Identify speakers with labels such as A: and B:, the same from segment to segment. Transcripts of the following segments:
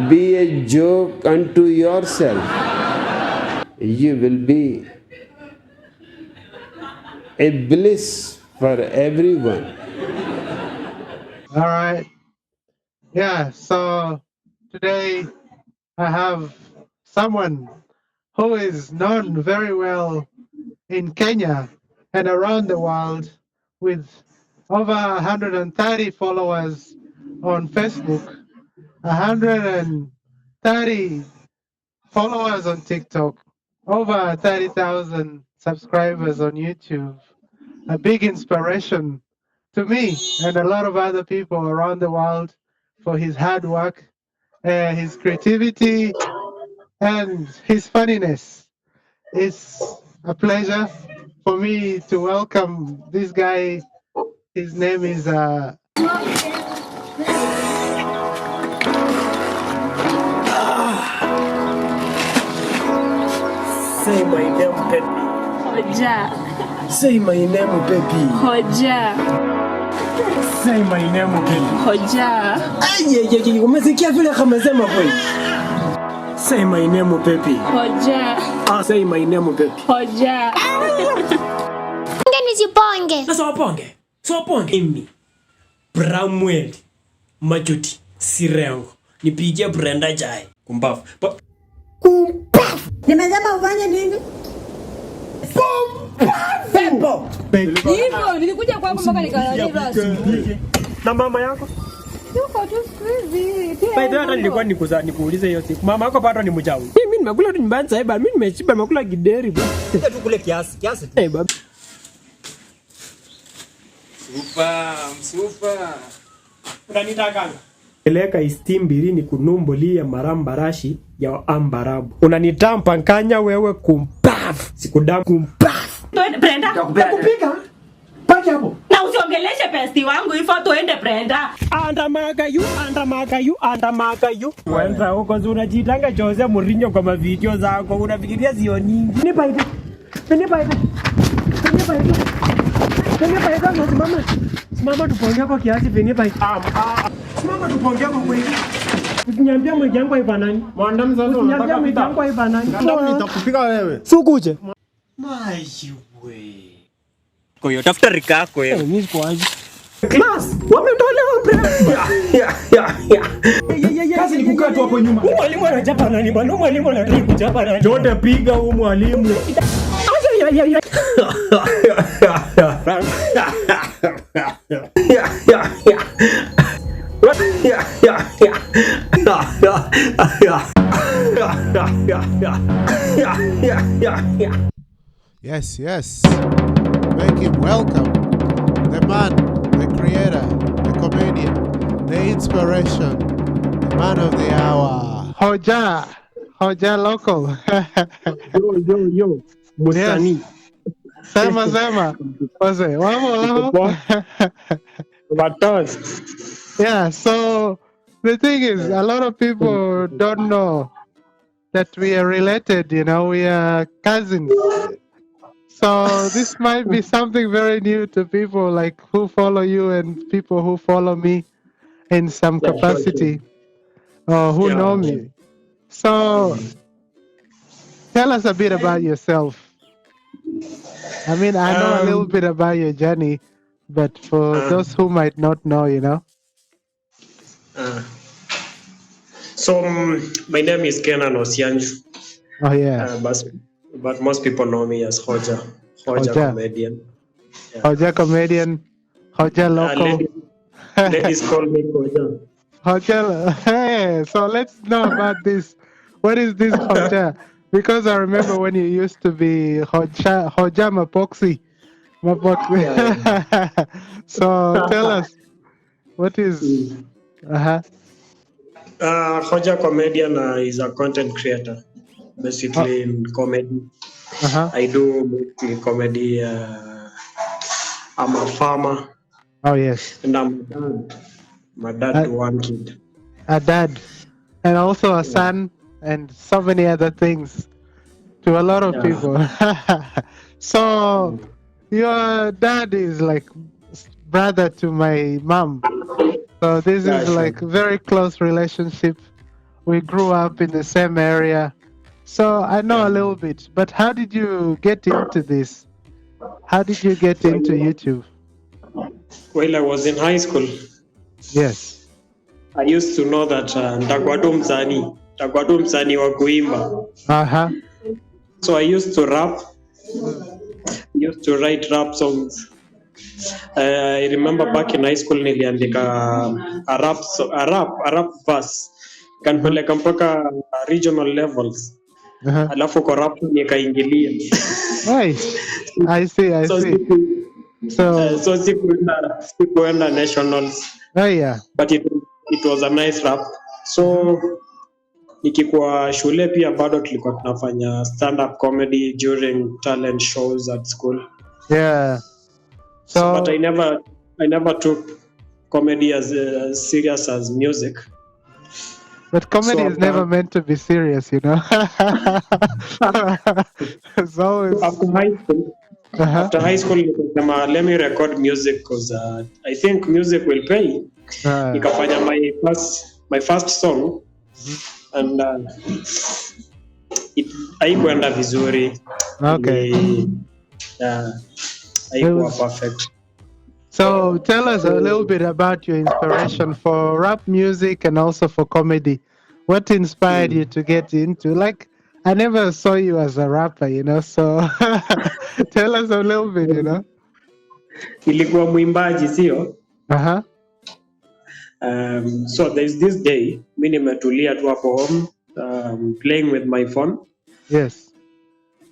A: be a joke unto yourself. You will be a bliss for everyone.
B: All right. Yeah. So today I have someone who is known very well in Kenya and around the world with over 130 followers on Facebook, 130 followers on TikTok, over 30,000 subscribers on YouTube. A big inspiration to me and a lot of other people around the world for his hard work, his creativity, and his funniness. It's a pleasure for me to welcome this guy. His name is
C: Say my name, Pepe.
D: Hoja.
C: Say my name, Pepe.
D: Hoja.
C: Say my name, Pepe.
D: Hoja.
C: Ay, umesikia vile kamesema kweli? Say my name, Pepe.
D: Hoja.
C: Say my name, Pepe.
D: Hoja.
E: Nisiponge.
C: Sasa waponge. So waponge. Mimi. Bramwell. Majuti. Sirengo. Nipigie Brenda Jai. Kumbafu.
E: Kumpafu. Nimesema ufanye nini?
C: Pepo.
D: Hivyo nilikuja kwako mpaka nikalalia asubuhi.
C: Na mama yako?
D: Yuko tu hivi.
C: By the way, hata nilikuwa nikuulize hiyo siku. Mama yako bado ni mchawi. Mimi nimekula tu nyumbani sasa baba. Mimi nimeshiba nimekula gideri baba.
F: Kuja tu kule kiasi tu.
C: Baba.
A: Super.
C: Unanitaka? Eleka istimbiri ni kunumbulia marambarashi ya ambarabu. Unanitampa nkanya wewe kumpafu. Sikudam kumpafu.
G: Tuende Brenda.
C: Nakupiga. Paki hapo.
G: Na usiongeleshe pesti wangu ifo tuende Brenda.
C: Andamaga you. Wenza huko unajitanga Jose Mourinho kwa mavideo zako. Unafikiria zio nyingi. Nipa hivi. Simama tupongea kwa kiasi vinipa hivi. Simama tupongea kwa kweli. Ukiniambia mwezi yangu haiba nani? Mwandam sasa unataka mwezi yangu haiba nani?
F: Ndio nitakupiga wewe.
C: Sukuje.
F: Maiwe. Kwa hiyo tafuta rika yako wewe.
C: Mimi siko aje. Class, wametolewa Brenda.
F: Kazi ni kukaa tu hapo nyuma.
C: Mwalimu anachapa nani bwana? Mwalimu anachapa nani? Ndio piga huyu mwalimu.
H: Yes. Make him welcome. The man, the creator, the comedian, the inspiration, the man of the hour.
B: Hoja Local.
C: Yo. Musani.
B: Sema. Wase, wamo. Yeah, so the thing is, a lot of people don't know that we are related, we are cousins. So this might be something very new to people like who follow you and people who follow me in some capacity or who know me. So tell us a bit about yourself. I mean, I know a little bit about your journey, but for those who might not know,
C: So my name is Kenan Osianju.
B: Oh yeah.
C: But most people know me as Hoja comedian.
B: Hoja comedian, Hoja Local.
C: Ladies call me Hoja.
B: Hoja. Hey, so let's know about this. What is this Hoja? Because I remember when you used to be Hoja Mapoxy. So tell us, what is...
C: Hoja comedian is a content creator, basically in comedy. I do mostly comedy. I'm a farmer.
B: Oh yes.
C: And I'm a dad. My dad to one kid.
B: A dad, and also a son, and so many other things to a lot of people. So your dad is like brother to my mom. So this is like very close relationship we grew up in the same area, so I know a little bit. But how did you get into this? How did you get into YouTube?
C: While I was in high school,
B: Yes.
C: I used to know that nitakuwa msanii wa kuimba.
B: Uh-huh.
C: So I used to rap, used to write rap songs. I remember back in high school niliandika a rap verse kanipeleka mpaka regional levels.
B: Uh-huh.
C: Alafu kwa rap nikaingilia.
B: Nice. I see.
C: So sikuenda nationals.
B: Oh yeah.
C: But it was a nice rap. So nikikuwa shule pia bado tulikuwa tunafanya stand up comedy during talent shows at school.
B: Yeah. So
C: But I never took comedy as serious as music.
B: But comedy is never meant to be serious, you know. It's always
C: After high school, nikasema let me record music because I think music will pay. Nikafanya my first song and haikuenda vizuri.
B: Okay.
C: Haikuwa perfect.
B: So tell us a little bit about your inspiration for rap music and also for comedy. What inspired you to get into? Like, I never saw you as a rapper, you know, so tell us a little bit, you know.
C: Ilikuwa mwimbaji sio?
B: Uh-huh.
C: So there's this day, mi nimetulia tu hapo home, playing with my phone.
B: Yes.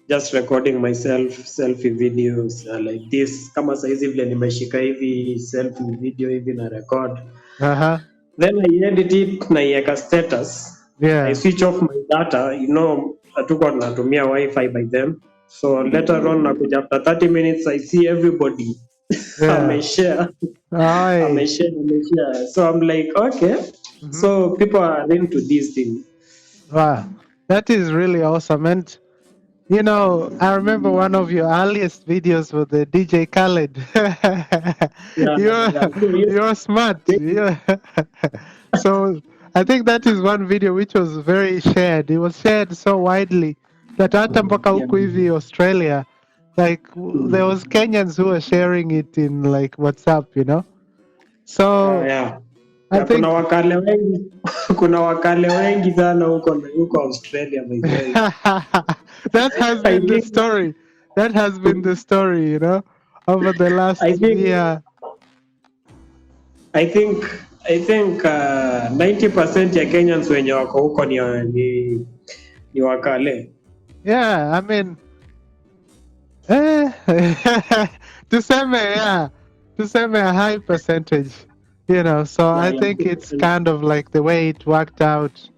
C: Just recording myself, selfie videos like this. Kama saizi vile nimeshika hivi selfie video hivi na record.
B: Uh-huh.
C: Then I edit it na iweka status.
B: Yeah.
C: I switch off my data. You know, hatukuwa tunatumia Wi-Fi by then. So later on, nakuja after 30 minutes, I see everybody.
B: Yeah.
C: Ameshare.
B: Aye.
C: Ameshare. So I'm like, okay.
B: Mhm.
C: So people are into this thing.
B: Wow. That is really awesome. And you know, I remember one of your earliest videos with the DJ Khaled. You're smart. So I think that is one video which was very shared. It was shared so widely that hata mpaka huku hivi Australia, like there was Kenyans who were sharing it in like WhatsApp, you know. So I think
C: kuna wakale wengi sana huko Australia by the way.
B: That has been the story. That has been the story, you know, over the last year.
C: I think 90% ya Kenyans wenye wako huko ni wakale.
B: Yeah, I mean, tuseme a high percentage, you know. So I think it's kind of like the way it worked out.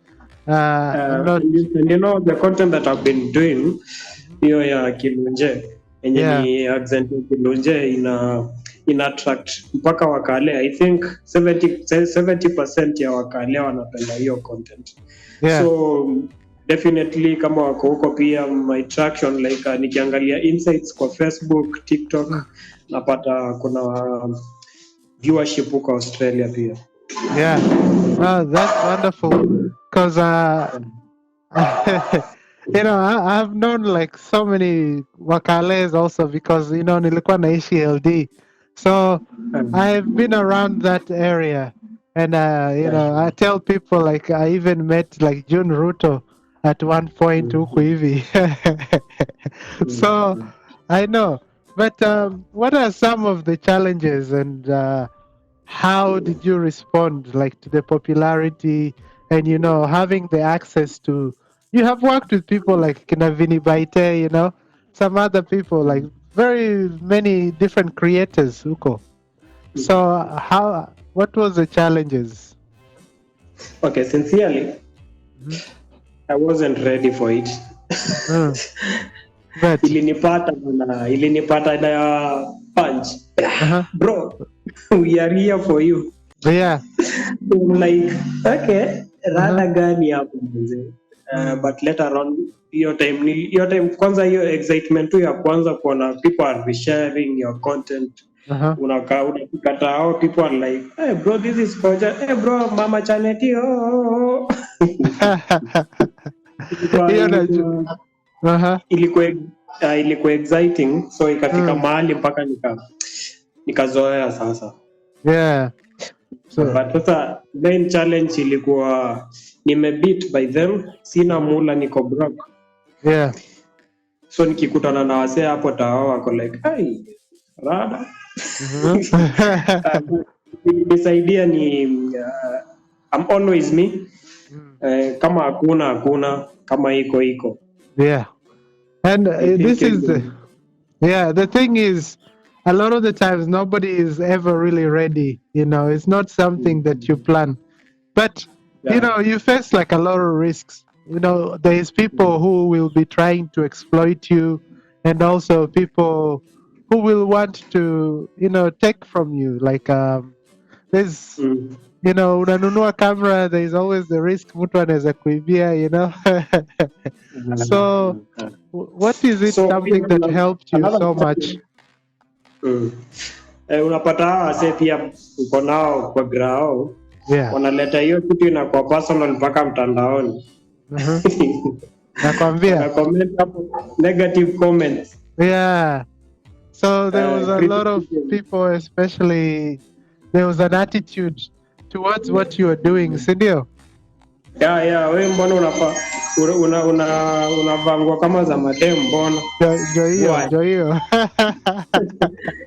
C: And you know the content that I've been doing, hiyo ya Kilunje, yenye ni accent ya Kilunje ina attract mpaka wakale. I think 70% ya wakale wanapenda hiyo content.
B: Yeah.
C: So definitely kama wako huko pia my traction like nikiangalia insights kwa Facebook, TikTok napata kuna viewership huko Australia pia.
B: Yeah. Oh, that's wonderful. Because you know, I've known like so many wakales also because you know nilikuwa naishi LD, so I've been around that area, and you know I tell people like I even met like June Ruto at one point huku hivi. So I know, but what are some of the challenges and how did you respond like to the popularity? And you know, having the access to, you have worked with people like Kinavini Baite, you know, some other people like very many different creators, Uko. So what was the challenges?
C: Okay, sincerely, I wasn't ready for it.
B: But
C: ilinipata na punch. Bro, we are here for you.
B: Yeah.
C: So I'm like, okay, rada gani hapo mzee. But later on hiyo time kwanza hiyo excitement tu ya kwanza kuona people are sharing your content
B: Uh-huh.
C: unakata hao people are like, hey bro, this is Koja. Hey bro, mama Chaneti. Oh. ilikuwa
B: Hiyo
C: ilikuwa
B: najua. Uh-huh.
C: ilikuwa ilikuwa exciting, so ikafika
B: Mm.
C: mahali mpaka nikazoea sasa.
B: Yeah. So
C: But sasa main challenge ilikuwa nimebeat by them, sina mula, niko broke.
B: yeah.
C: So nikikutana na wasee hapo tao wako like, hey, rada.
B: Mhm.
C: Nisaidia ni I'm always me. Kama hakuna, kama iko.
B: Yeah. And
C: I
B: this
C: think
B: is the thing is, a lot of the times nobody is ever really ready. It's not something that you plan, but
C: Yeah.
B: you face like a lot of risks. There is people who will be trying to exploit you, and also people who will want to take from you. Like there's unanunua camera, there is always the risk mtu anaweza kuibia. So what is it
C: So,
B: something that helped you
C: another
B: so
C: challenge.
B: much?
C: Unapata hawa wasee pia uko nao kwa grao,
B: Yeah.
C: wanaleta hiyo kitu inakuwa personal mpaka mtandaoni.
B: Nakwambia.
C: Comment hapo, negative comments.
B: Yeah. So there was a lot of
C: criticism.
B: people, especially there was an attitude towards what you were doing, si ndio?
C: Yeah, wewe mbona unavaa nguo kama za madem mbona? Why?
B: Ndio hiyo.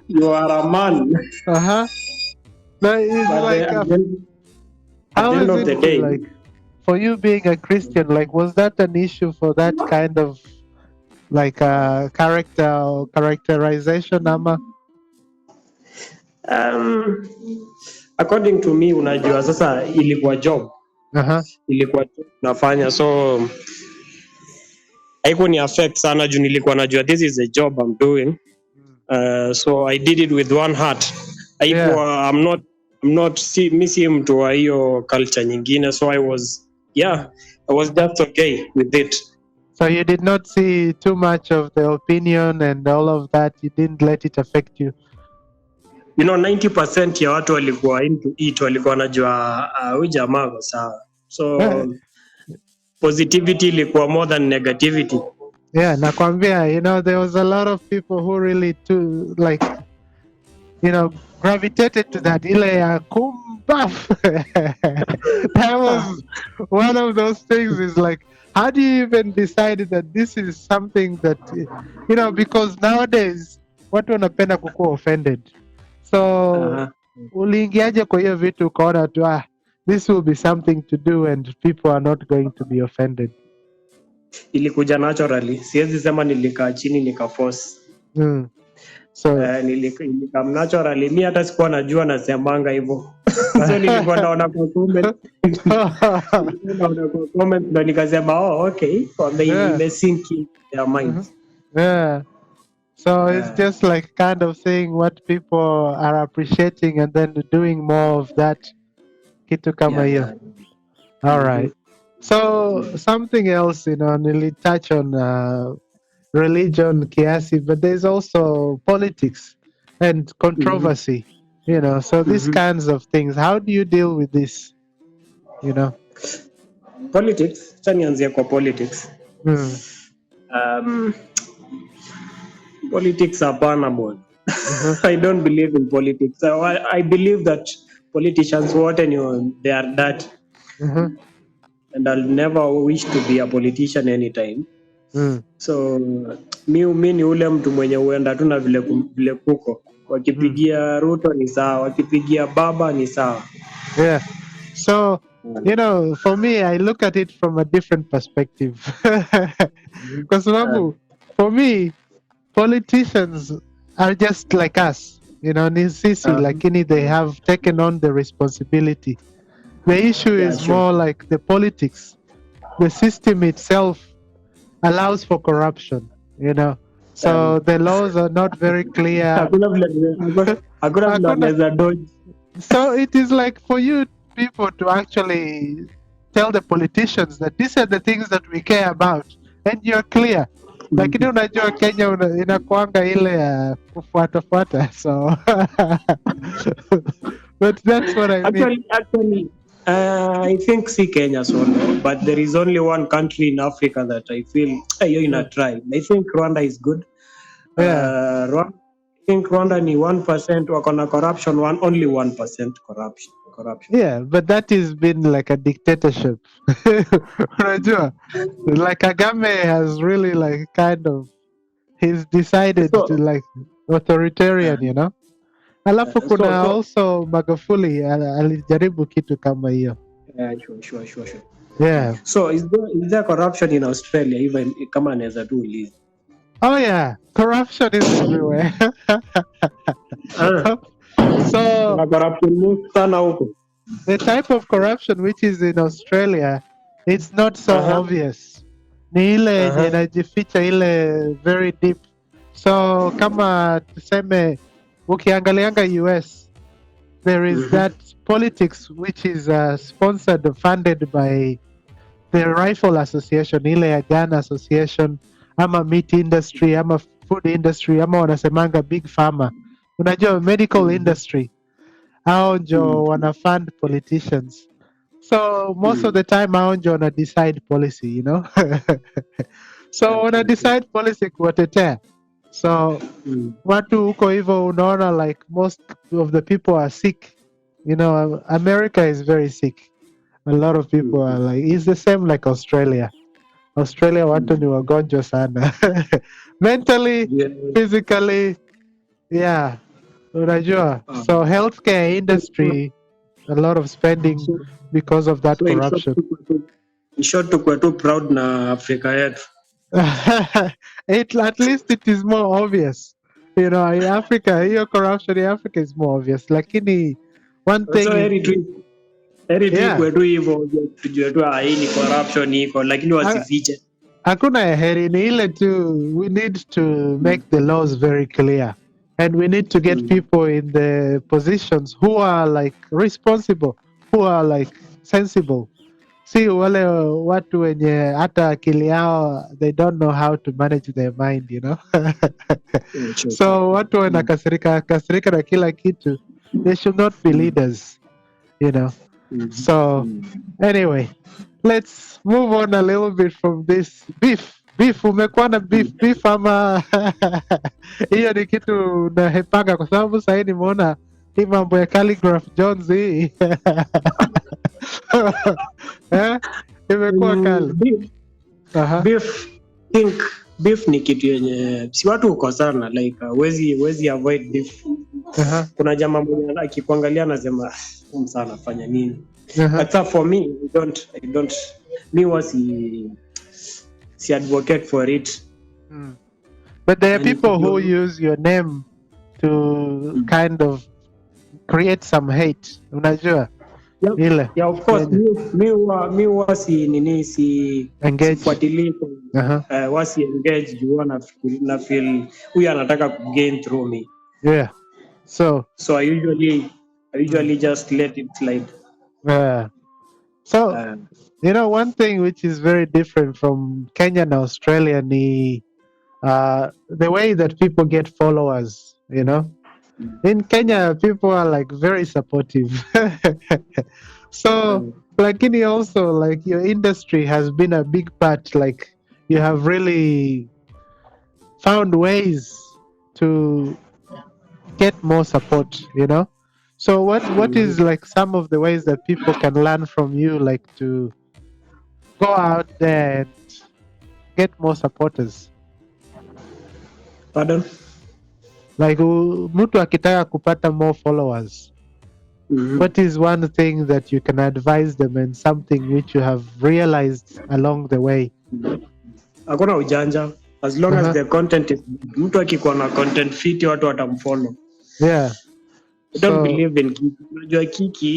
C: You are a man.
B: Uh-huh. That is
C: But
B: like
C: at the end
B: how
C: of
B: is
C: the
B: it
C: day,
B: like for you being a Christian? Like, was that an issue for that kind of like character or characterization, ama?
C: According to me, unajua sasa ilikuwa job.
B: Uh-huh.
C: Ilikuwa job nafanya, so haikuni affect sana juu nilikuwa najua this is a job I'm doing. So I did it with one heart. Haikuwa I'm not si mtu wa hiyo culture nyingine, so I was just okay with it.
B: So you did not see too much of the opinion and all of that. You didn't let it affect you.
C: 90% ya watu walikuwa into it, walikuwa wanajua huyu jamaa kwa sawa. So positivity ilikuwa more than negativity.
B: Yeah, nakwambia, there was a lot of people who really gravitated to that. Ile ya kumbaf. That was one of those things is like, how do you even decide that this is something that, because nowadays, watu wanapenda kukuwa offended. So, uliingiaje kwa hiyo vitu ukaona tu, this will be something to do and people are not going to be offended?
C: Ilikuja naturally. Siwezi sema nilikaa chini nikaforce.
B: So
C: nilikam naturally. Mi hata sikuwa najua nasemanga hivyo. So nilikuwa naona kwa comment ndo nikasema okay, imesink in their minds.
B: Yeah. So it's just like kind of saying what people are appreciating and then doing more of that. Kitu kama hiyo. All right. So something else, nearly touch on religion, kiasi, but there's also politics and controversy, so these kinds of things. How do you deal with this?
C: Politics, acha nianzie kwa politics. Politics hapana bwana. I don't believe in politics. So I believe that politicians they are that. And I'll never wish to be a politician anytime. So mi ni ule mtu mwenye huenda tu na vile kuko. Wakipigia Ruto ni sawa, wakipigia Baba ni sawa.
B: Yeah. So, for me, I look at it from a different perspective. Because for me, politicians are just like us. Ni sisi, lakini they have taken on the responsibility. The issue is more like the politics. The system itself allows for corruption, So the laws are not very clear. So it is like for you people to actually tell the politicians that these are the things that we care about, and you're clear. lakini unajua Kenya inakuanga ile ya kufuatafuata, so but that's what I mean.
C: Actually, I think see Kenya solo, but there is only one country in Africa that I feel you're in a try. I think Rwanda is good.
B: Yeah.
C: I think Rwanda ni 1% wako na corruption, only 1% corruption.
B: Yeah, but that has been like a dictatorship. Unajua, like Kagame has really like kind of, he's decided
C: So-
B: to like authoritarian, you know. Alafu kuna also Magufuli alijaribu kitu kama hiyo.
C: Sure.
B: Yeah.
C: So is there corruption in Australia even kama anaweza tu uliza?
B: Oh yeah, corruption is everywhere. So
C: Kuna corruption mingi sana huko.
B: the type of corruption which is in Australia, it's not so obvious. Ni ile yenye inajificha ile very deep. So kama tuseme ukiangalianga US, there is that politics which is sponsored, funded by the Rifle Association, ile ya Gun Association, ama meat industry, ama food industry, ama wanasemanga big pharma. Unajua medical industry, hao njo wana fund politicians. So most of the time hao njo wana decide policy, you know. So wana decide policy kuwatetea. So watu huko hivyo unaona like most of the people are sick. You know, America is very sick. A lot of people are like, it's the same like Australia. Australia watu ni wagonjwa sana. Mentally, physically, yeah. Unajua. So healthcare industry, a lot of spending because of that corruption.
C: In short, tukwe tu proud na Afrika yetu.
B: At least it is more obvious. You know, in Africa, hiyo corruption in Africa is more obvious. Lakini one thing,
C: So heri tu kwetu hivyo tujue tu hii ni corruption iko, lakini wasifiche.
B: hakuna heri, ni ile tu, we need to make the laws very clear, and we need to get people in the positions who are like responsible, who are like sensible. Si wale watu wenye hata akili yao, they don't know how to manage their mind, you know. So watu wanakasirika na kila kitu, they should not be leaders, you know. So anyway, let's move on a little bit from this beef. Umekuwa na beef ama hiyo ni kitu nahepanga, kwa sababu sahii nimeona hii mambo ya Calligraph Jones hii imekuwa kali.
C: Beef ni kitu yenye si watu uko sana like wezi avoid beef. Kuna jamaa mmoja akikuangalia anasema sana fanya nini. But for me, I don't me was si advocate for it.
B: But there are people who use your name to kind of create some hate. Unajua? Ile.
C: Yeah, of course. Me was si
B: engage.
C: Fuatilia wasi engage juu na feel huyu anataka ku gain through me.
B: Yeah. So
C: I usually just let it slide.
B: So you know, one thing which is very different from Kenya and Australia ni the way that people get followers, you know. In Kenya, people are like very supportive. So, lakini also like your industry has been a big part, like you have really found ways to get more support, you know. So what is like some of the ways that people can learn from you, like to go out there and get more supporters?
C: Pardon?
B: Like mtu akitaka kupata more followers, what is one thing that you can advise them, and something which you have realized along the way?
C: Hakuna ujanja, as long as the content is, mtu akikuwa na content fit watu watamfollow.
B: Yeah.
C: I don't believe in kiki. Unajua kiki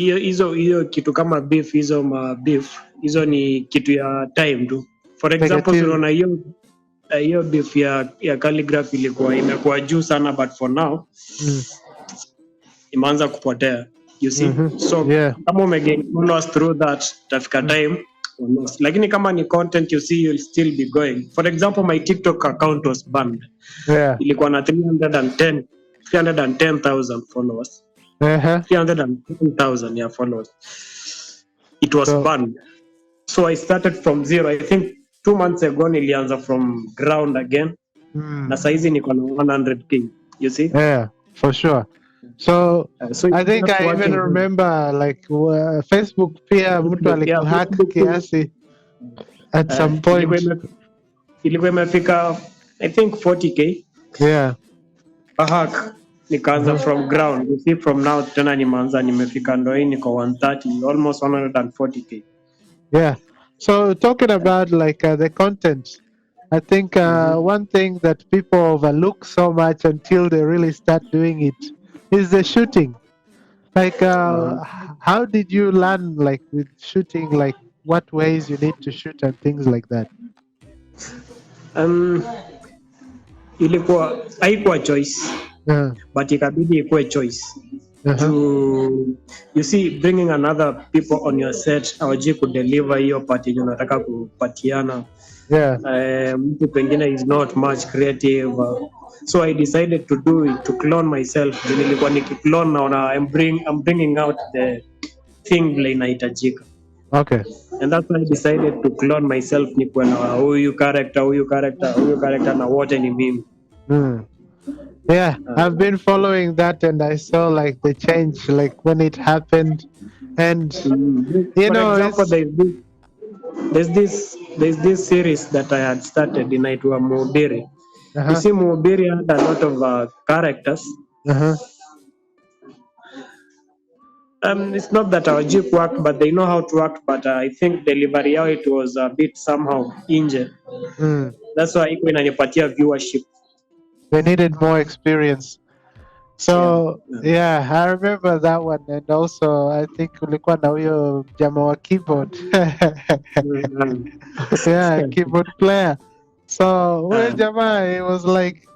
C: hiyo kitu kama beef, hizo ni kitu ya time tu. For example, unaona hiyo beef ya Calligraph imekuwa juu sana, but for now imeanza kupotea, you see. So kama umegain followers through that, tafika time or lost. Lakini kama ni content, you see, you'll still be going. For example, my TikTok account was banned.
B: Yeah.
C: Ilikuwa na 310,000 followers. 310,000 followers. It was banned. So I started from zero. I think 2 months ago nilianza from ground again. Na saizi niko na 100k. You see?
B: Yeah, for sure. So I think I even remember like Facebook pia mtu alikuhack kiasi at some point.
C: Ilikuwa imefika I think 40k.
B: Yeah.
C: A hack nikaanza from ground. You see, from now tena nimefika ndo hii niko 130, almost 140k.
B: Yeah. So talking about like the content, I think one thing that people overlook so much until they really start doing it is the shooting. Like, how did you learn like with shooting? Like, what ways you need to shoot and things like that?
C: Haikuwa choice, but ikabidi ikuwe choice. You see, bringing another people on your set hawajui kudeliver hiyo part yenye unataka kupatiana. Mtu pengine is not much creative, so I decided to do it, to clone myself. Nilikuwa nikiclone naona I'm bringing out the thing vile inahitajika.
B: Okay.
C: And that's why I decided to clone myself, nikuwe na huyu character na wote ni mimi.
B: Yeah, I've been following that and I saw like the change like when it happened. And you know,
C: example, there's this series that I had started inaitwa Mhubiri. You see, Mhubiri had a lot of characters. It's not that hawajui kuact, but they know how to act, but I think delivery yao it was a bit somehow injured. That's why iko inanipatia viewership.
B: They needed more experience. So yeah, I remember that one, and also I think ulikuwa na huyo jamaa wa keyboard. Yeah, keyboard player. So huyo jamaa, it was like,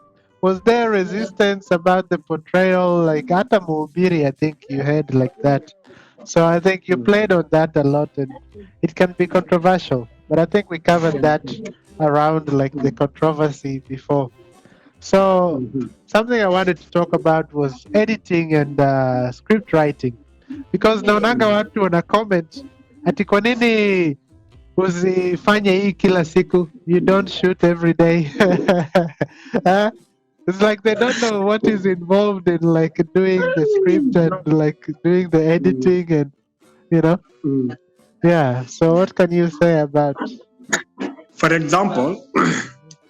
B: was there resistance about the portrayal? Like hata Mhubiri, I think you had like that. So I think you played on that a lot, and it can be controversial. But I think we covered that around like the controversy before. So something I wanted to talk about was editing and script writing, because naonanga watu wana comment ati kwa nini usifanye hii kila siku, you don't shoot every day. It's like they don't know what is involved in like doing the script and like doing the editing and you know. Yeah, so what can you say about?
C: For example,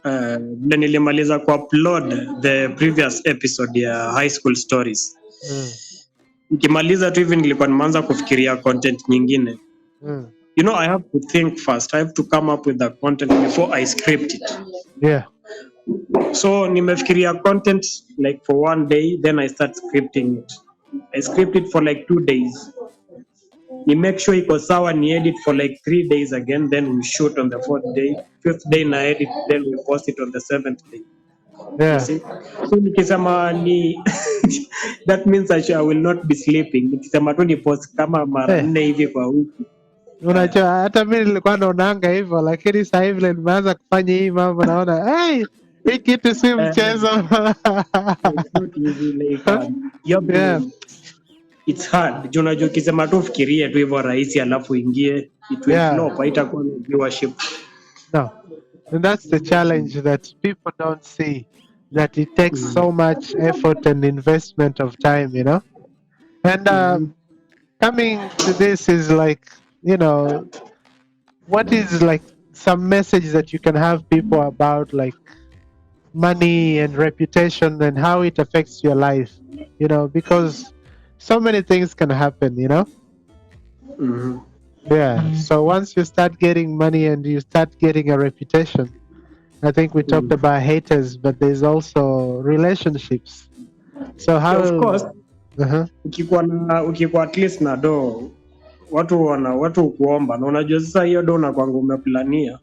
C: nilimaliza kuupload the previous episode ya High School Stories. Nikimaliza tu hivi nilikuwa nimeanza kufikiria content nyingine. You know, I have to think first. I have to come up with the content before I script it.
B: Yeah.
C: So nimefikiria content like for 1 day, then I start scripting it. I script it for like 2 days. Ni make sure iko sawa, ni edit for like 3 days again, then we shoot on the 4th day. 5th day na edit, then we post it on the 7th day.
B: Yeah.
C: See? So nikisema ni that means I will not be sleeping. Nikisema tu ni post kama mara 4 hivi kwa wiki.
B: Unajua hata mimi nilikuwa naonanga hivyo, lakini sasa hivi nimeanza kufanya hii mambo, naona hii kitu si mchezo.
C: It's hard. Unajua ukisema tu fikirie tu hivyo rahisi alafu ingie, it will flop, haitakuwa na viewership.
B: No. And that's the challenge that people don't see, that it takes so much effort and investment of time, you know. And coming to this is like, you know, what is like some message that you can have people about like money and reputation and how it affects your life, you know, because so many things can happen, you know. Yeah. So once you start getting money and you start getting a reputation, I think we talked about haters, but there's also relationships. So how?
C: Of course. Ukikuwa at least na do, watu kuomba na unajua sasa hiyo do na kwangu umeplania.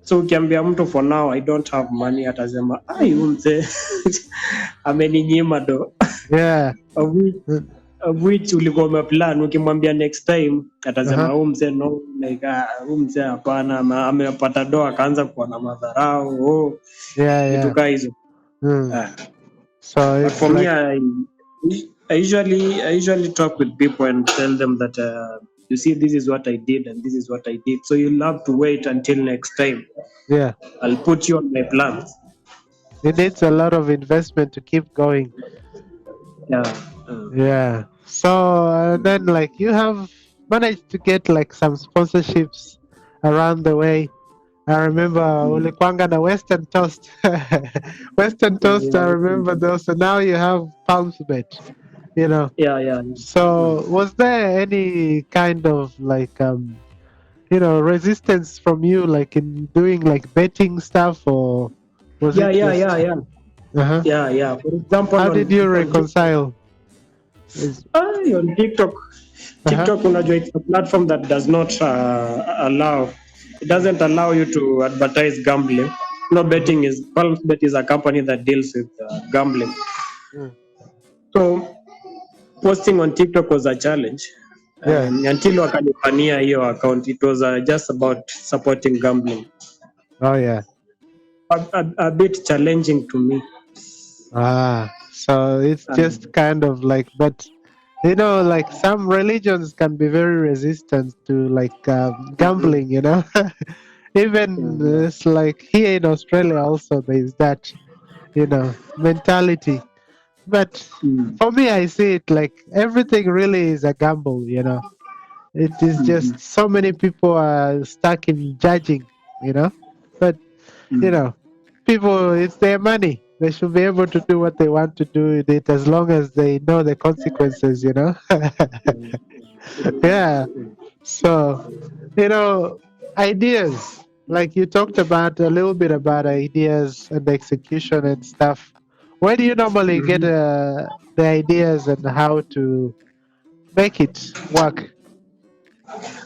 C: So ukiambia mtu for now I don't have money, atasema ai umse ameninyima do.
B: Yeah.
C: of which ulikuwa umeplan, ukimwambia next time atasema
B: Uh-huh.
C: huu mzee no, like huu mzee hapana, amepata doa akaanza kuwa na madharau,
B: Yeah,
C: vitu
B: yeah.
C: kaa hizo.
B: Mm.
C: Ah.
B: So
C: But
B: it's
C: for me,
B: like,
C: I usually talk with people and tell them that you see, this is what I did and this is what I did. So you'll have to wait until next time.
B: yeah,
C: I'll put you on my plans.
B: it needs a lot of investment to keep going.
C: Yeah.
B: Yeah. So then, like, you have managed to get like some sponsorships around the way. I remember ulikwanga na Western Toast. Western Toast, I remember those. So now you have PalmsBet, you know.
C: Yeah.
B: So was there any kind of like resistance from you, like in doing like betting stuff, or was
C: Yeah.
B: it just uh-huh.
C: Yeah. For example,
B: How
C: on,
B: did you
C: on
B: reconcile?
C: on TikTok, unajua, it's a platform that does not it doesn't allow you to advertise gambling. No, betting is, PulseBet is a company that deals with gambling.
B: Mm.
C: So posting on TikTok was a challenge.
B: Yeah.
C: Until wakanifania hiyo account, it was just about supporting gambling.
B: Oh yeah.
C: A bit challenging to me.
B: So it's just kind of like, but like some religions can be very resistant to like gambling, even it's like here in Australia also there is that, mentality. But for me, I see it like everything really is a gamble, It is just so many people are stuck in judging, but people, it's their money. They should be able to do what they want to do with it as long as they know the consequences, Yeah. So, ideas. Like you talked about a little bit about ideas and execution and stuff. Where do you normally get the ideas and how to make it work?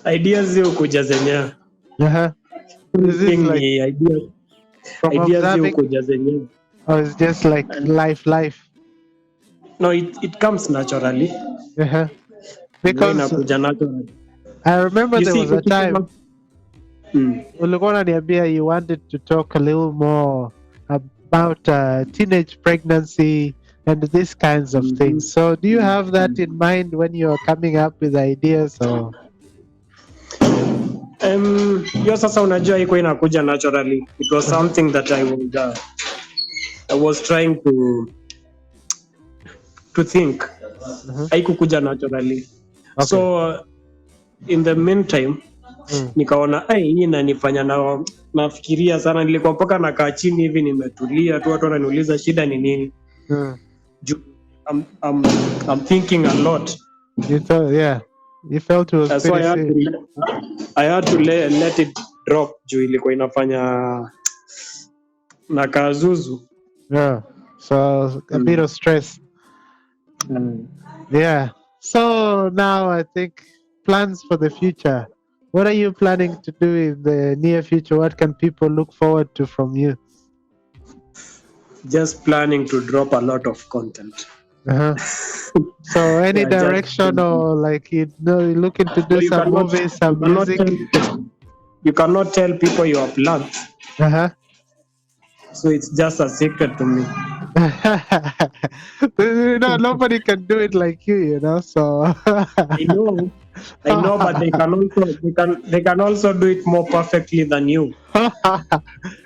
C: Ideas zio kuja zenyewe.
B: Uh-huh. Is it
C: Thing
B: like
C: ni ideas
B: from
C: zio
B: observing,
C: kuja zenyewe.
B: or it's just like life?
C: No, it comes naturally.
B: Uh-huh.
C: Ndio
B: Because
C: inakuja naturally.
B: I remember
C: You
B: there
C: see,
B: was a time
C: Mm.
B: ulikuwa unaniambia you wanted to talk a little more about teenage pregnancy and these kinds of things. So do you have that in mind when you're coming up with ideas, or?
C: Hiyo sasa unajua iko inakuja naturally. It was something that I was trying to think. Haikukuja naturally.
B: Okay.
C: So in the meantime nikaona hii inanifanya nafikiria sana. Nilikuwa mpaka nakaa chini hivi nimetulia tu, watu wananiuliza shida ni nini. I'm thinking a lot.
B: You felt it was
C: So
B: pretty
C: I had to let it drop juu ilikuwa inafanya nakaa zuzu.
B: Yeah. So a bit of stress. Yeah. So now I think plans for the future. What are you planning to do in the near future? What can people look forward to from you?
C: Just planning to drop a lot of content.
B: Uh-huh. So any
C: Yeah,
B: direction, or like you're looking to do some movies, some music?
C: You cannot tell people your plans.
B: Uh-huh.
C: So it's just a secret to me.
B: Nobody can do it like you, So
C: I know, but they can also do it more perfectly than you.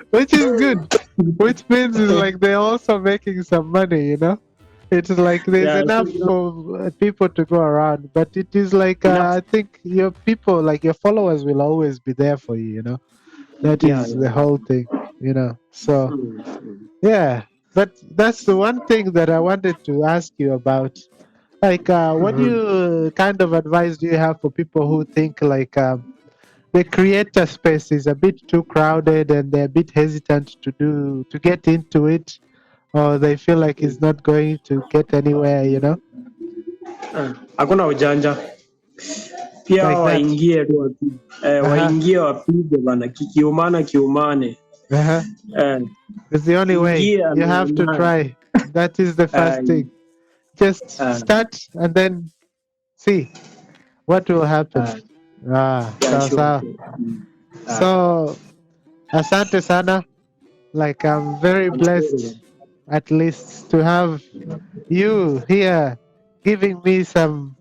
B: which is good. Which means it's like they're also making some money, It's like there's enough for people to go around, but it is like I think your people, like your followers, will always be there for you. That is the whole thing. So yeah. But that's the one thing that I wanted to ask you about. Like, what kind of advice do you have for people who think like the creator space is a bit too crowded and they're a bit hesitant to get into it, or they feel like it's not going to get anywhere,
C: Hakuna ujanja. Pia
B: Like that.
C: waingie tu waingie wapige bana, kiumane.
B: It's the only way. You have to try. That is the first thing. Just start and then see what will happen.
C: Yeah,
B: Sawa
C: sure.
B: sawa. So asante sana. Like I'm very blessed at least to have you here giving me some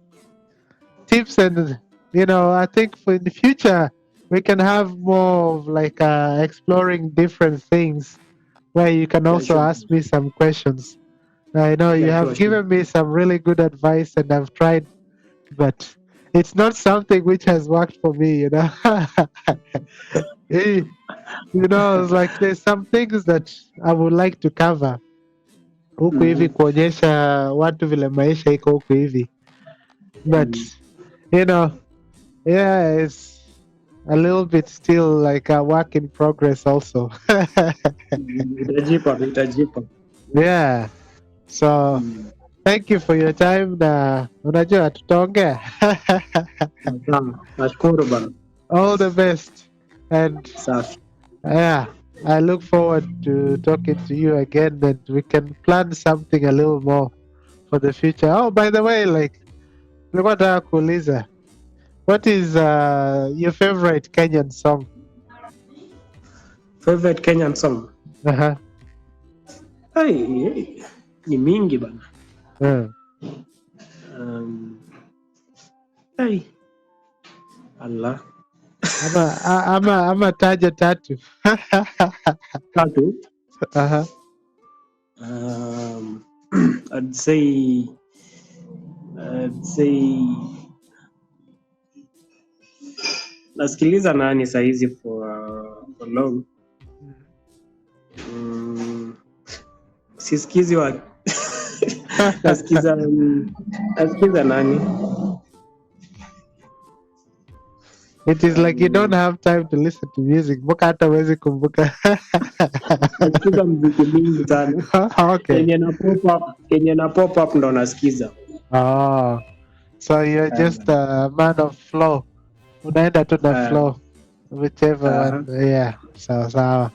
B: tips, and I think for in the future we can have more of like exploring different things where you can also
C: sure.
B: ask me some questions. I know you
C: Yeah,
B: have
C: sure.
B: given me some really good advice and I've tried, but it's not something which has worked for me. Eh, it's like there's some things that I would like to cover huku hivi, kuonyesha watu vile maisha iko huku hivi, but you know yeah, it's a little bit still like a work in progress also.
C: Itajipa.
B: Yeah, so thank you for your time, na unajua tutaongea.
C: Nashukuru bana.
B: All the best, and
C: Safi.
B: yeah, I look forward to talking to you again, and we can plan something a little more for the future. Oh, by the way, like, nilikuwa nataka kuuliza, what is your favorite Kenyan song?
C: Favorite Kenyan song?
B: Uh-huh.
C: Hey, ni mingi bana. Hey. Allah.
B: Ama taja tatu.
C: Tatu.
B: Uh-huh.
C: I'd say nasikiliza nani saizi for long. Sisikizi wa nasikiza nani.
B: It is like you don't have time to listen to music. Mpaka hata huwezi kumbuka.
C: Nasikiza muziki mingi sana.
B: Okay.
C: Kenye na pop up ndo nasikiza.
B: Oh. So you're just a man of flow. Unaenda tu na flow. Whichever one. Yeah. Sawa.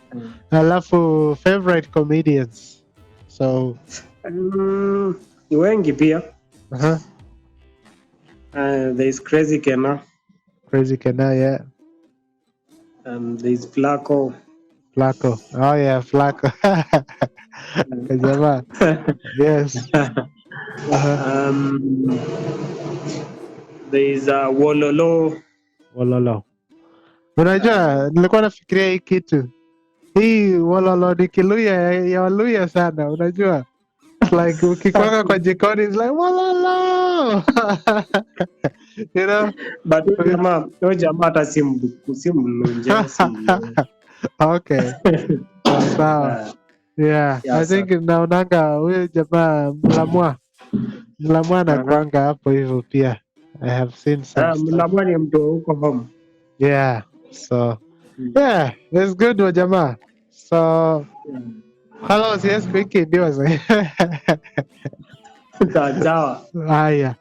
B: Alafu favorite comedians. So
C: ni wengi pia.
B: Uh-huh.
C: There is Crazy Kena.
B: Crazy Kena, yeah.
C: There is Flaco.
B: Oh yeah, Flaco. Jamaa. Yes. Uh-huh.
C: There is Wololo.
B: Unajua, nilikuwa nafikiria hii kitu. Hii Wololo ni Kiluya ya Waluya sana, unajua. Like ukikwanga kwa jikoni, it's like Wololo. You know?
C: But huyo jamaa hata si mlunje.
B: Okay. Sawa. Yeah, I think naonanga huyo jamaa Mlamwa anakuanga hapo hivyo pia. I have seen some stuff.
C: Mlamwa ni mtu huko home.
B: Yeah, so yeah, it's good wa jamaa. So hello, yes, quickly ndio sasa.
C: Sawa.
B: Haya.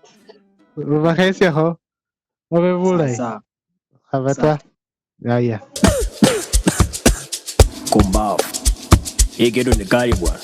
B: Mahesi ho. Wamevula.
C: Sawa.
B: Habata. Haya.
F: Kumbavu. Hii kitu ni kali bwana.